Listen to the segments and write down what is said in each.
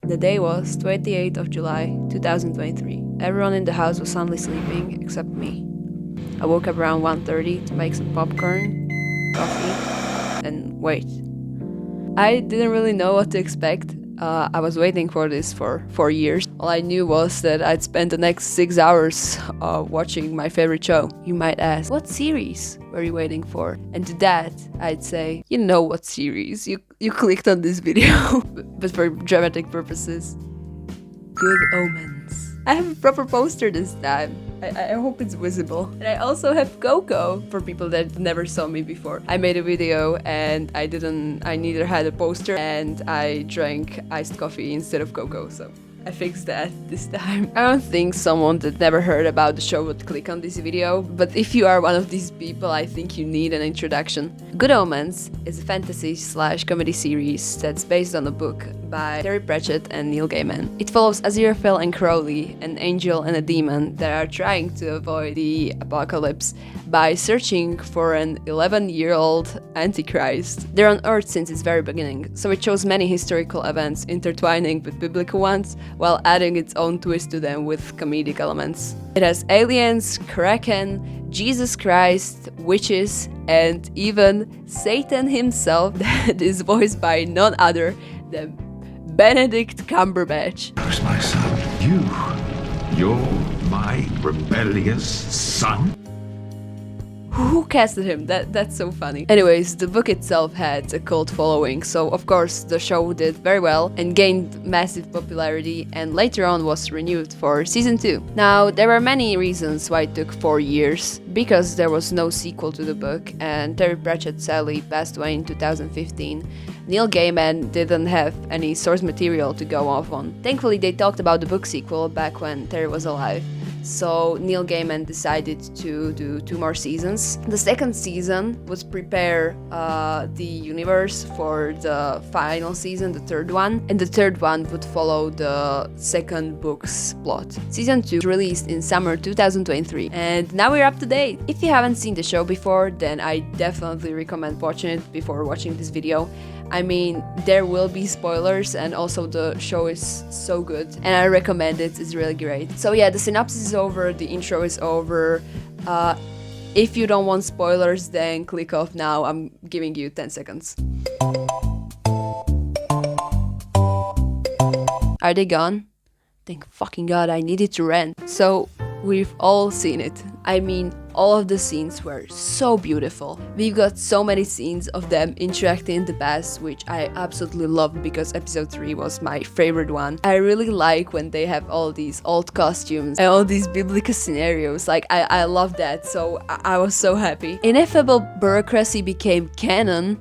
The day was 28th of July, 2023. Everyone in the house was soundly sleeping except me. I woke up around 1:30 to make some popcorn, coffee, and wait. I didn't really know what to expect. I was waiting for this for 4 years. All I knew was that I'd spend the next 6 hours watching my favorite show. You might ask, what series were you waiting for? And to that, I'd say, you know what series. You clicked on this video, but for dramatic purposes. Good Omens. I have a proper poster this time. I hope it's visible. And I also have Coco for people that never saw me before. I made a video and I neither had a poster and I drank iced coffee instead of Coco, so I fixed that this time. I don't think someone that never heard about the show would click on this video, but if you are one of these people, I think you need an introduction. Good Omens is a fantasy/comedy series that's based on a book by Terry Pratchett and Neil Gaiman. It follows Aziraphale and Crowley, an angel and a demon that are trying to avoid the apocalypse by searching for an 11-year-old Antichrist. They're on Earth since its very beginning, so it shows many historical events intertwining with biblical ones, while adding its own twist to them with comedic elements. It has aliens, Kraken, Jesus Christ, witches, and even Satan himself that is voiced by none other than Benedict Cumberbatch. Who's my son? You're my rebellious son? Who casted him? That's so funny. Anyways, the book itself had a cult following, so of course the show did very well and gained massive popularity, and later on was renewed for season 2. Now, there were many reasons why it took 4 years, because there was no sequel to the book and Terry Pratchett sadly passed away in 2015. Neil Gaiman didn't have any source material to go off on. Thankfully, they talked about the book sequel back when Terry was alive. So Neil Gaiman decided to do 2 more seasons. The second season would prepare the universe for the final season, the third one, and the third one would follow the second book's plot. Season 2 was released in summer 2023, and now we're up to date. If you haven't seen the show before, then I definitely recommend watching it before watching this video. I mean, there will be spoilers, and also the show is so good and I recommend it, it's really great. So yeah, the synopsis is over, the intro is over. If you don't want spoilers, then click off now. I'm giving you 10 seconds. Are they gone? Thank fucking god, I needed to rant. So we've all seen it. I mean, all of the scenes were so beautiful. We've got so many scenes of them interacting in the past, which I absolutely loved because episode 3 was my favorite one. I really like when they have all these old costumes and all these biblical scenarios. Like, I love that, so I was so happy. Ineffable bureaucracy became canon.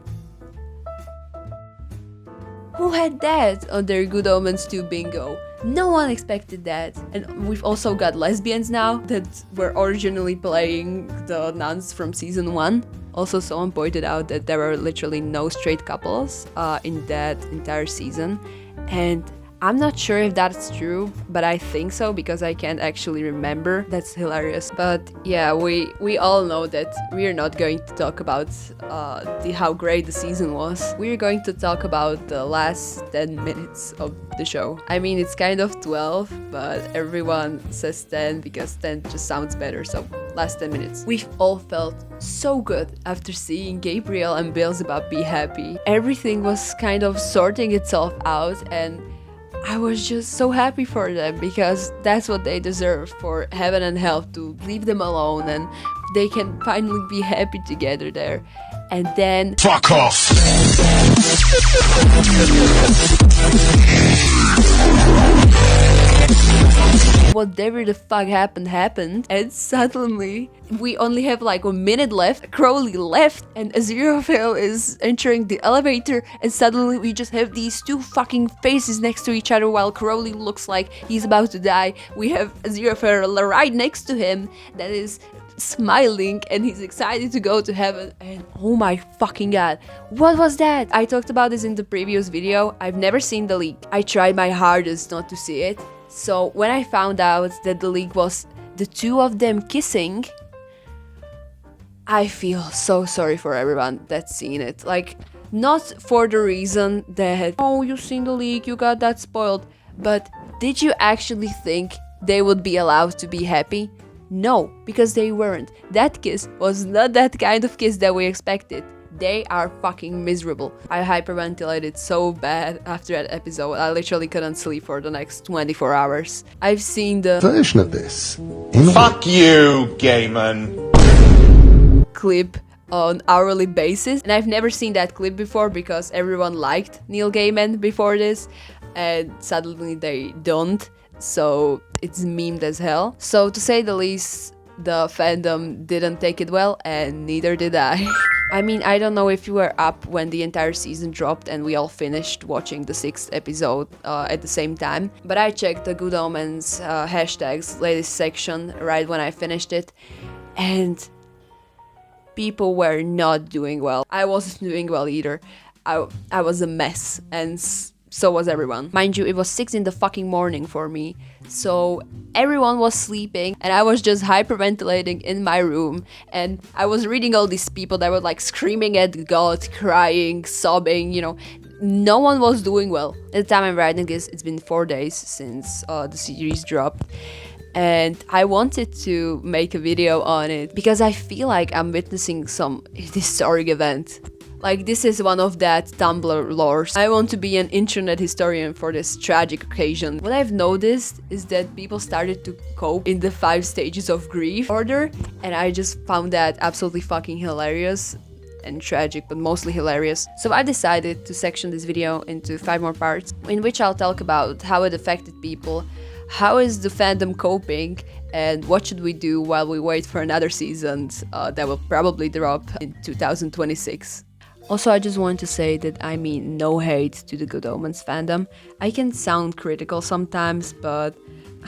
Who had that on their Good Omens 2 bingo? No one expected that. And we've also got lesbians now that were originally playing the nuns from season 1. Also, someone pointed out that there were literally no straight couples in that entire season. And I'm not sure if that's true, but I think so because I can't actually remember. That's hilarious. But yeah, we all know that we're not going to talk about how great the season was. We're going to talk about the last 10 minutes of the show. I mean, it's kind of 12, but everyone says 10 because 10 just sounds better, so last 10 minutes. We've all felt so good after seeing Gabriel and Beelzebub be happy. Everything was kind of sorting itself out, and I was just so happy for them because that's what they deserve, for heaven and hell to leave them alone and they can finally be happy together there. And then Fuck off! Whatever the fuck happened, and suddenly we only have like a minute left. Crowley left and Aziraphale is entering the elevator, and suddenly we just have these 2 fucking faces next to each other while Crowley looks like he's about to die. We have Aziraphale right next to him that is smiling and he's excited to go to heaven, and oh my fucking god, what was that? I talked about this in the previous video. I've never seen the leak. I tried my hardest not to see it. So when I found out that the leak was the 2 of them kissing, I feel so sorry for everyone that's seen it. Like, Not for the reason that, oh, you seen the leak, you got that spoiled, but did you actually think they would be allowed to be happy? No, because they weren't. That kiss was not that kind of kiss that we expected. They are fucking miserable. I hyperventilated so bad after that episode. I literally couldn't sleep for the next 24 hours. I've seen the version of this. Fuck you, Gaiman. clip on hourly basis, and I've never seen that clip before because everyone liked Neil Gaiman before this, and suddenly they don't, so it's memed as hell. So to say the least, the fandom didn't take it well, and neither did I. I mean, I don't know if you were up when the entire season dropped and we all finished watching the 6th episode at the same time, but I checked the Good Omens hashtags latest section right when I finished it, and people were not doing well. I wasn't doing well either. I was a mess, and so was everyone. Mind you, it was 6 in the fucking morning for me, so everyone was sleeping and I was just hyperventilating in my room, and I was reading all these people that were like screaming at God, crying, sobbing, you know. No one was doing well. At the time I'm writing this, it's been 4 days since the series dropped, and I wanted to make a video on it because I feel like I'm witnessing some historic event. Like, this is one of that Tumblr lores. I want to be an internet historian for this tragic occasion. What I've noticed is that people started to cope in the 5 stages of grief order, and I just found that absolutely fucking hilarious and tragic, but mostly hilarious. So I decided to section this video into 5 more parts, in which I'll talk about how it affected people, how is the fandom coping, and what should we do while we wait for another season that will probably drop in 2026. Also, I just want to say that I mean no hate to the Good Omens fandom. I can sound critical sometimes, but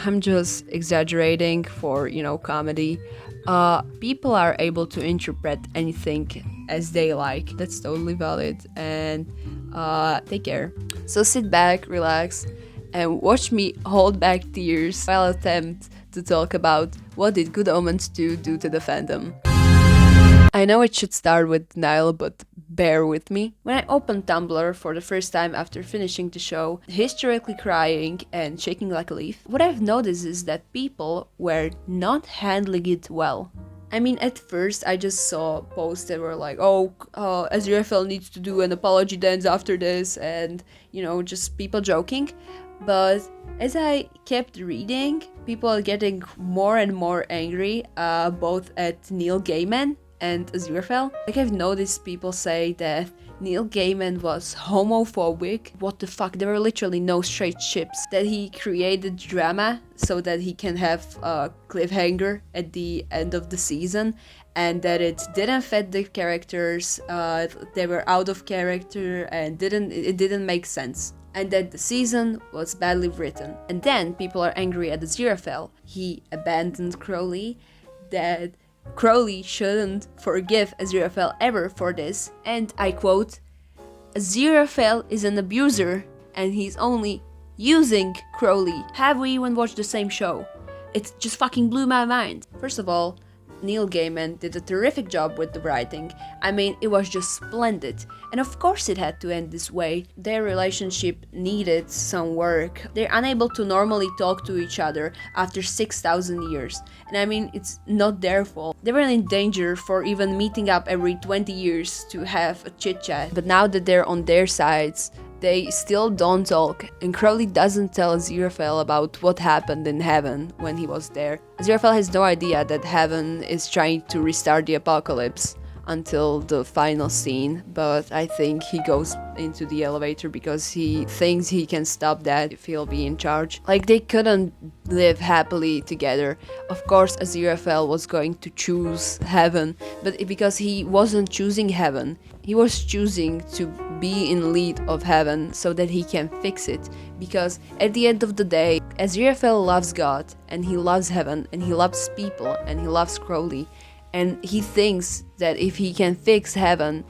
I'm just exaggerating for, you know, comedy. People are able to interpret anything as they like. That's totally valid, and take care. So sit back, relax, and watch me hold back tears while I attempt to talk about what did Good Omens 2 do to the fandom. I know it should start with denial, but bear with me. When I opened Tumblr for the first time after finishing the show, hysterically crying and shaking like a leaf, what I've noticed is that people were not handling it well. I mean, at first I just saw posts that were like, oh, aziracrow needs to do an apology dance after this, and, you know, just people joking. But as I kept reading, people are getting more and more angry, both at Neil Gaiman and aziracrow. Like, I've noticed people say that Neil Gaiman was homophobic. What the fuck? There were literally no straight ships. That he created drama so that he can have a cliffhanger at the end of the season, and that it didn't fit the characters. They were out of character and it didn't make sense. And that the season was badly written. And then people are angry at aziracrow. He abandoned Crowley. That Crowley shouldn't forgive aziracrow ever for this, and I quote, "Aziracrow is an abuser and he's only using Crowley. Have we even watched the same show?" It just fucking blew my mind. First of all, Neil Gaiman did a terrific job with the writing. I mean, it was just splendid. And of course it had to end this way. Their relationship needed some work. They're unable to normally talk to each other after 6,000 years. And I mean, it's not their fault. They were in danger for even meeting up every 20 years to have a chit-chat. But now that they're on their sides, they still don't talk, and Crowley doesn't tell aziracrow about what happened in heaven when he was there. Aziracrow has no idea that heaven is trying to restart the apocalypse until the final scene, but I think he goes into the elevator because he thinks he can stop that if he'll be in charge. Like, they couldn't live happily together. Of course, aziracrow was going to choose heaven, but because he wasn't choosing heaven, he was choosing to be in lead of heaven so that he can fix it. Because at the end of the day, aziracrow loves God, and he loves heaven, and he loves people, and he loves Crowley. And he thinks that if he can fix heaven,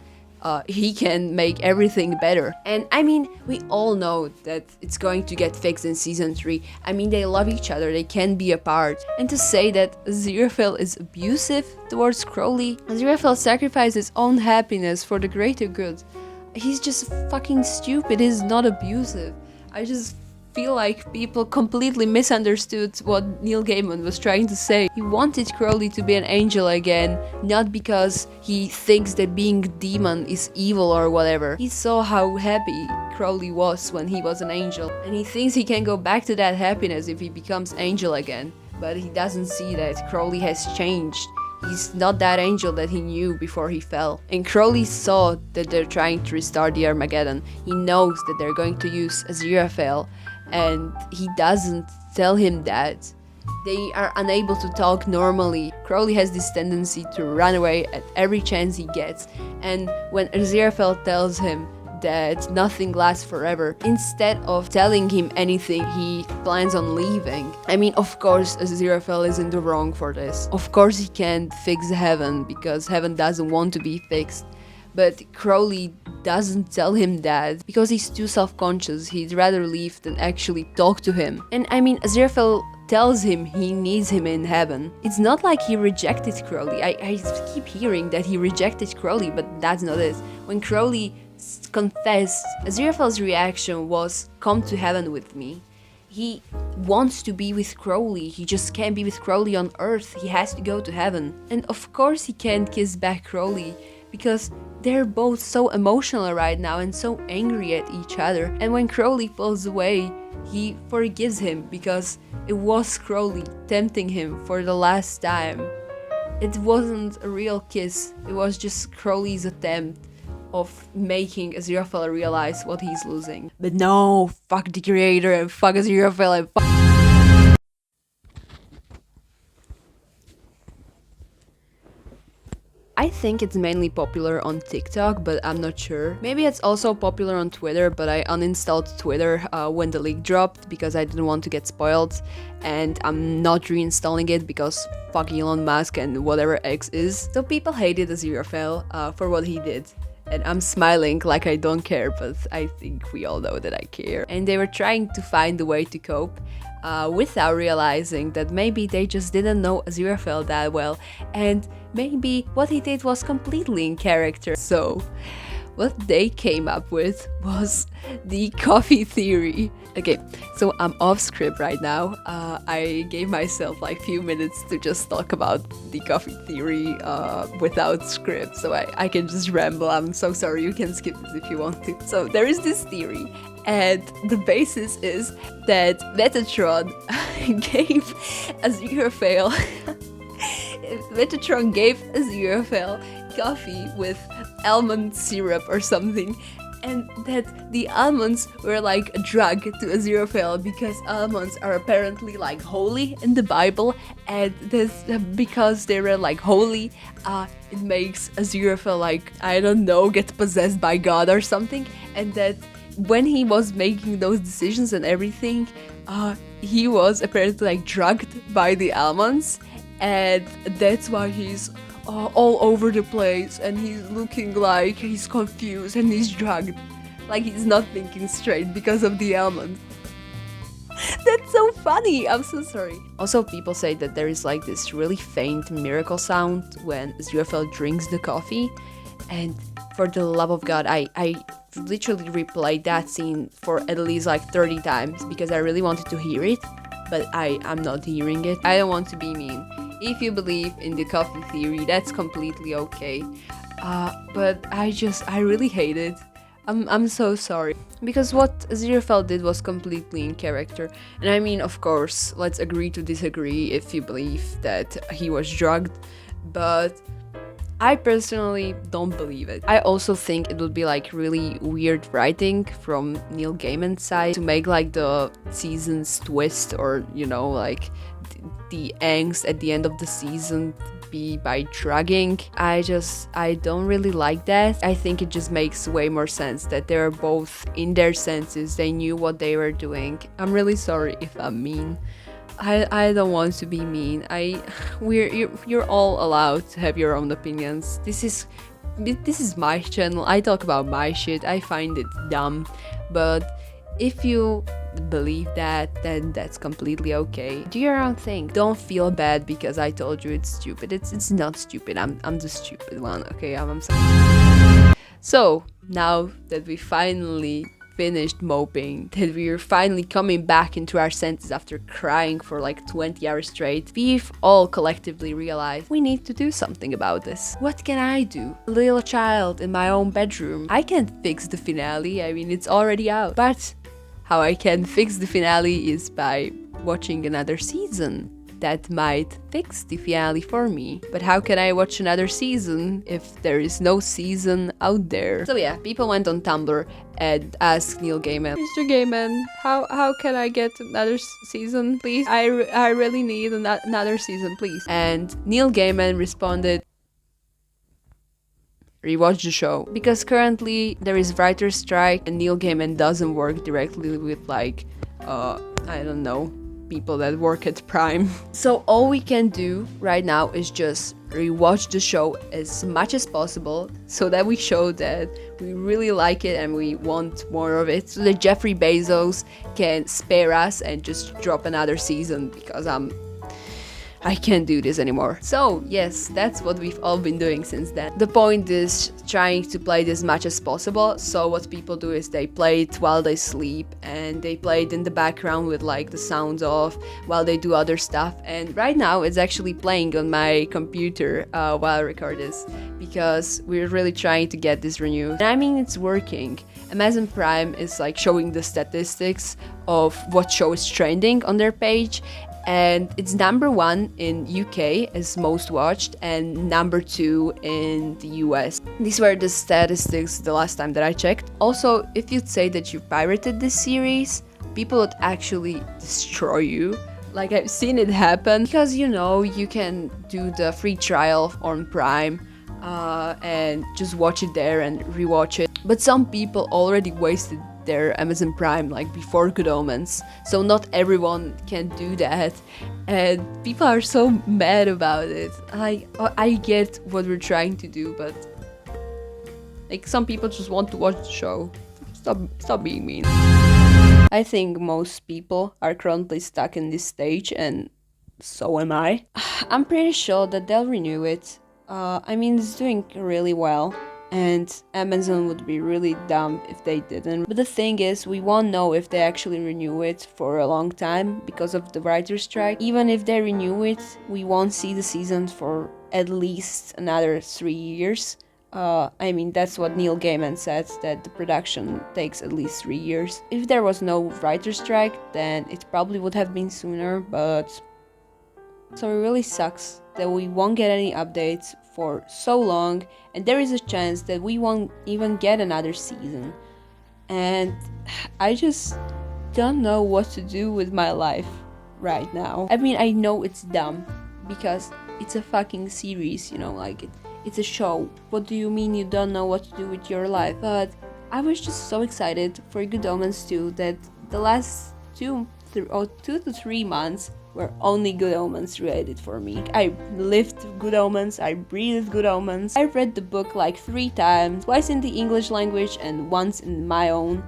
he can make everything better. And I mean, we all know that it's going to get fixed in season 3. I mean, they love each other, they can be apart. And to say that aziracrow is abusive towards Crowley, aziracrow sacrificed his own happiness for the greater good. he's just fucking stupid. He's not abusive. I just feel like people completely misunderstood what Neil Gaiman was trying to say. He wanted Crowley to be an angel again, not because he thinks that being a demon is evil or whatever. He saw how happy Crowley was when he was an angel, and he thinks he can go back to that happiness if he becomes angel again. But he doesn't see that Crowley has changed. He's not that angel that he knew before he fell. And Crowley saw that they're trying to restart the Armageddon. He knows that they're going to use Aziraphale, and he doesn't tell him that. They are unable to talk normally. Crowley has this tendency to run away at every chance he gets, and when Aziraphale tells him that nothing lasts forever, instead of telling him anything, he plans on leaving. I mean, of course Aziraphale is in the wrong for this. Of course he can't fix heaven, because heaven doesn't want to be fixed. But Crowley doesn't tell him that because he's too self-conscious. He'd rather leave than actually talk to him. And I mean, Aziraphale tells him he needs him in heaven. It's not like he rejected Crowley. I keep hearing that he rejected Crowley, but that's not it. When Crowley confessed, Aziraphale's reaction was, "Come to heaven with me." He wants to be with Crowley. He just can't be with Crowley on Earth. He has to go to heaven. And of course he can't kiss back Crowley, because they're both so emotional right now and so angry at each other. And when Crowley pulls away, he forgives him because it was Crowley tempting him for the last time. It wasn't a real kiss. It was just Crowley's attempt of making Aziraphale realize what he's losing. But no, fuck the creator and fuck Aziraphale and fuck... I think it's mainly popular on TikTok, but I'm not sure. Maybe it's also popular on Twitter, but I uninstalled Twitter when the leak dropped because I didn't want to get spoiled, and I'm not reinstalling it because fuck Elon Musk and whatever X is. So people hated Aziraphale for what he did. And I'm smiling like I don't care, but I think we all know that I care. And they were trying to find a way to cope without realizing that maybe they just didn't know Aziraphale that well, and maybe what he did was completely in character. So what they came up with was the coffee theory. Okay, so I'm off script right now. I gave myself like few minutes to just talk about the coffee theory without script, so I can just ramble. I'm so sorry, you can skip this if you want to. So there is this theory, and the basis is that Metatron gave Aziraphale Metatron gave Aziraphale coffee with almond syrup or something, and that the almonds were like a drug to Aziraphale because almonds are apparently like holy in the Bible, and this because they were like holy, it makes Aziraphale like, I don't know, get possessed by God or something, and that when he was making those decisions and everything, he was apparently like drugged by the almonds, and that's why he's all over the place and he's looking like he's confused and he's drugged, like he's not thinking straight because of the almond. That's so funny, I'm so sorry. Also, people say that there is like this really faint miracle sound when Aziraphale drinks the coffee, and for the love of God, I literally replayed that scene for at least like 30 times because I really wanted to hear it, but I'm not hearing it. I don't want to be mean. If you believe in the coffee theory, that's completely okay. But I really hate it. I'm so sorry. Because what Aziraphale did was completely in character. And I mean, of course, let's agree to disagree if you believe that he was drugged. But I personally don't believe it. I also think it would be like really weird writing from Neil Gaiman's side to make like the seasons twist, or, you know, like the angst at the end of the season be by drugging. I don't really like that. I think it just makes way more sense that they were both in their senses. They knew what they were doing. I'm really sorry if I'm mean. I don't want to be mean. You're all allowed to have your own opinions. This is my channel. I talk about my shit. I find it dumb, but if you believe that, then that's completely okay. Do your own thing. Don't feel bad because I told you it's stupid. It's not stupid. I'm the stupid one. Okay, I'm sorry. So, now that we finally finished moping, that we're finally coming back into our senses after crying for like 20 hours straight, we've all collectively realized we need to do something about this. What can I do? A little child in my own bedroom. I can't fix the finale, I mean, it's already out. But how I can fix the finale is by watching another season. That might fix the finale for me. But how can I watch another season if there is no season out there? So yeah, people went on Tumblr and asked Neil Gaiman, Mr. Gaiman, how can I get another season, please? I really need another season, please. And Neil Gaiman responded, rewatch the show. Because currently there is writer's strike and Neil Gaiman doesn't work directly with like, I don't know, people that work at Prime. So all we can do right now is just rewatch the show as much as possible so that we show that we really like it and we want more of it, so that Jeffrey Bezos can spare us and just drop another season, because I can't do this anymore. So yes, that's what we've all been doing since then. The point is trying to play it as much as possible. So what people do is they play it while they sleep, and they play it in the background with like the sounds off while they do other stuff. And right now it's actually playing on my computer while I record this, because we're really trying to get this renewed. And I mean, it's working. Amazon Prime is like showing the statistics of what show is trending on their page, and it's #1 in UK as most watched and #2 in the US. These were the statistics the last time that I checked. Also, if you'd say that you pirated this series, people would actually destroy you. Like, I've seen it happen, because you know, you can do the free trial on Prime and just watch it there and rewatch it. But some people already wasted their Amazon Prime like before Good Omens, so not everyone can do that, and people are so mad about it. I get what we're trying to do, but like, some people just want to watch the show. Stop being mean. I think most people are currently stuck in this stage, and so am I. I'm pretty sure that they'll renew it. I mean, it's doing really well, and Amazon would be really dumb if they didn't. But the thing is, we won't know if they actually renew it for a long time because of the writer's strike. Even if they renew it, we won't see the season for at least another 3 years. I mean, that's what Neil Gaiman said, that the production takes at least 3 years. If there was no writer's strike, then it probably would have been sooner, but... So it really sucks that we won't get any updates for so long, and there is a chance that we won't even get another season. And I just don't know what to do with my life right now. I mean, I know it's dumb, because it's a fucking series, you know, like it's a show. What do you mean you don't know what to do with your life? But I was just so excited for Good Omens 2 that the last 2 to 3 months were only Good Omens related for me. I lived Good Omens, I breathed Good Omens. I read the book like 3 times, twice in the English language and once in my own.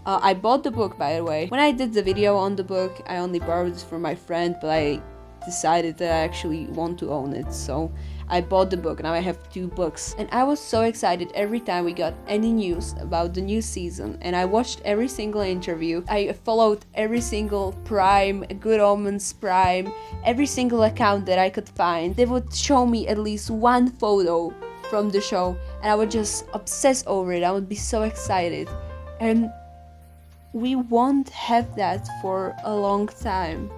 I bought the book, by the way. When I did the video on the book, I only borrowed it from my friend, but I decided that I actually want to own it, so I bought the book. Now I have 2 books, and I was so excited every time we got any news about the new season, and I watched every single interview. I followed every single Prime, Good Omens Prime, every single account that I could find. They would show me at least one photo from the show, and I would just obsess over it. I would be so excited, and we won't have that for a long time.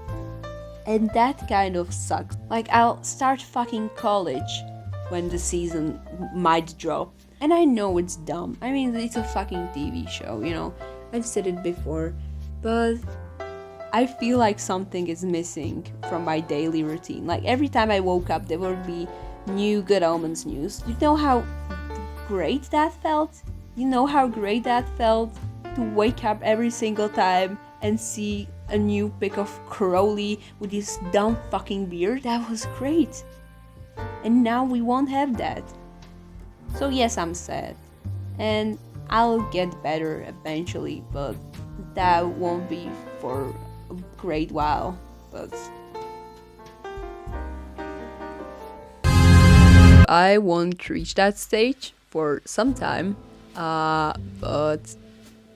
And that kind of sucks. Like, I'll start fucking college when the season might drop. And I know it's dumb. I mean, it's a fucking TV show, you know. I've said it before. But I feel like something is missing from my daily routine. Like, every time I woke up, there would be new Good Omens news. You know how great that felt? You know how great that felt to wake up every single time and see a new pic of Crowley with his dumb fucking beard? That was great. And now we won't have that. So yes, I'm sad. And I'll get better eventually, but that won't be for a great while. But I won't reach that stage for some time. But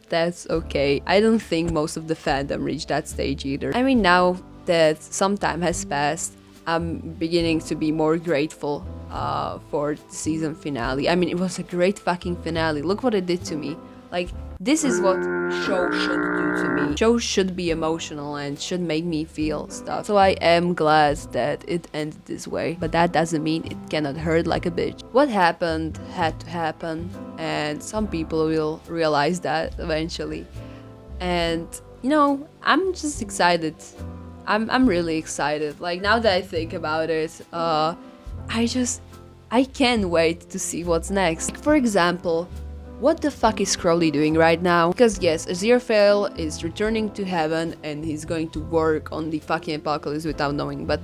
that's okay. I don't think most of the fandom reached that stage either. I mean, now that some time has passed, I'm beginning to be more grateful for the season finale. I mean, it was a great fucking finale. Look what it did to me. Like, this is what show should do to me. Show should be emotional and should make me feel stuff. So I am glad that it ended this way. But that doesn't mean it cannot hurt like a bitch. What happened had to happen, and some people will realize that eventually. And, you know, I'm just excited. I'm really excited. Like, now that I think about it, I can't wait to see what's next. Like, for example, what the fuck is Crowley doing right now? Because yes, Aziraphale is returning to heaven and he's going to work on the fucking apocalypse without knowing, but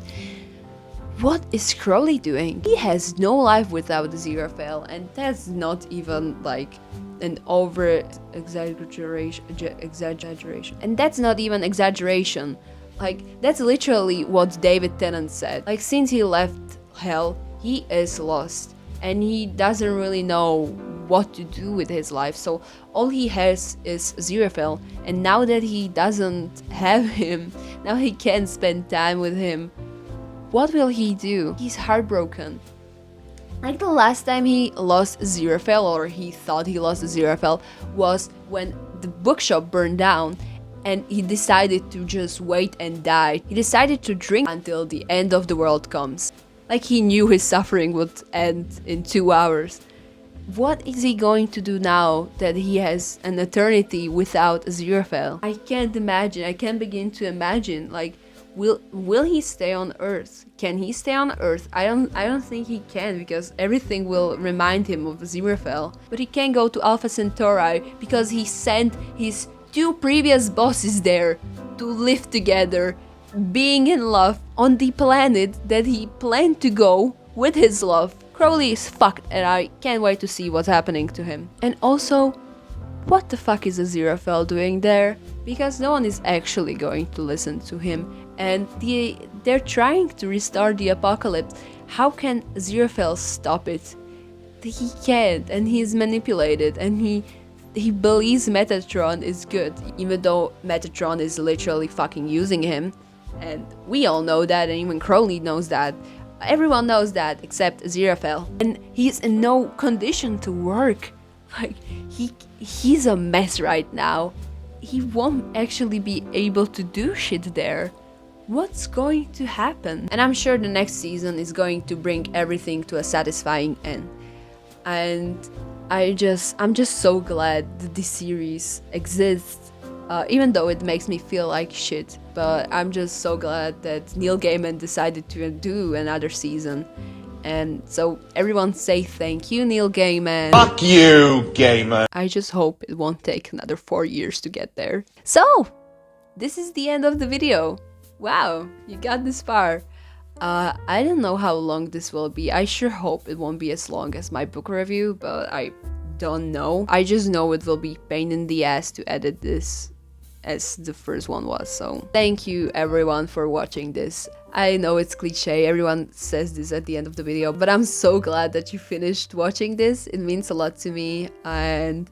what is Crowley doing? He has no life without Aziraphale, and that's not even like an over exaggeration. And that's not even exaggeration. Like, that's literally what David Tennant said. Like, since he left Hell, he is lost and he doesn't really know what to do with his life. So all he has is Aziraphale, and now that he doesn't have him, now he can't spend time with him. What will he do? He's heartbroken. Like, the last time he lost Aziraphale, or he thought he lost Aziraphale, was when the bookshop burned down and he decided to just wait and die. He decided to drink until the end of the world comes. Like, he knew his suffering would end in 2 hours. What is he going to do now that he has an eternity without Aziraphale? I can't imagine. I can't begin to imagine. Like, will he stay on Earth? Can he stay on Earth? I don't think he can, because everything will remind him of Aziraphale. But he can't go to Alpha Centauri because he sent his 2 previous bosses there to live together, being in love on the planet that he planned to go with his love. Crowley is fucked, and I can't wait to see what's happening to him. And also, what the fuck is Aziraphale doing there? Because no one is actually going to listen to him, and they're trying to restart the apocalypse. How can Aziraphale stop it? He can't, and he's manipulated, and he believes Metatron is good, even though Metatron is literally fucking using him. And we all know that, and even Crowley knows that. Everyone knows that except Aziraphale. And he's in no condition to work. Like, he's a mess right now. He won't actually be able to do shit there. What's going to happen? And I'm sure the next season is going to bring everything to a satisfying end. And I'm just so glad that this series exists, even though it makes me feel like shit. But I'm just so glad that Neil Gaiman decided to do another season. And so everyone say thank you, Neil Gaiman. Fuck you, Gaiman. I just hope it won't take another 4 years to get there. So, this is the end of the video. Wow, you got this far. I don't know how long this will be. I sure hope it won't be as long as my book review, but I don't know. I just know it will be pain in the ass to edit this as the first one was. So thank you everyone for watching this. I know it's cliche, everyone says this at the end of the video, but I'm so glad that you finished watching this. It means a lot to me, and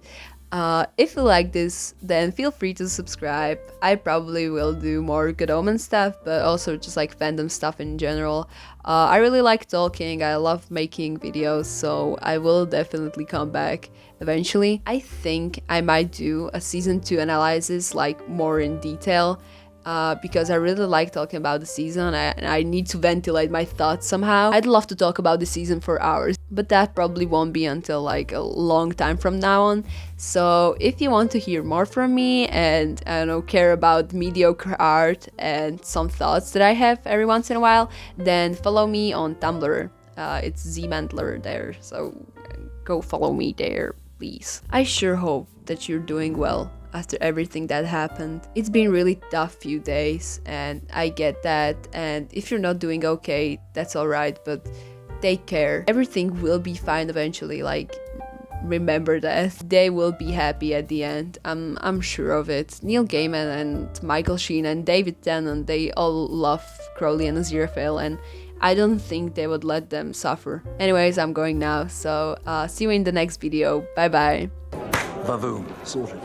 if you like this, then feel free to subscribe. I probably will do more Good Omens stuff, but also just like fandom stuff in general. I really like talking, I love making videos, so I will definitely come back eventually. I think I might do a season 2 analysis, like more in detail, because I really like talking about the season, and I need to ventilate my thoughts somehow. I'd love to talk about the season for hours, but that probably won't be until like a long time from now on. So if you want to hear more from me and, I don't know, care about mediocre art and some thoughts that I have every once in a while, then follow me on Tumblr. It's zmantler there, so go follow me there, please. I sure hope that you're doing well after everything that happened. It's been really tough few days, and I get that, and if you're not doing okay, that's alright, but take care. Everything will be fine eventually, like, remember that. They will be happy at the end, I'm sure of it. Neil Gaiman and Michael Sheen and David Tennant, they all love Crowley and Aziraphale, and I don't think they would let them suffer. Anyways, I'm going now, so see you in the next video. Bye bye. Vavoom. Sorted.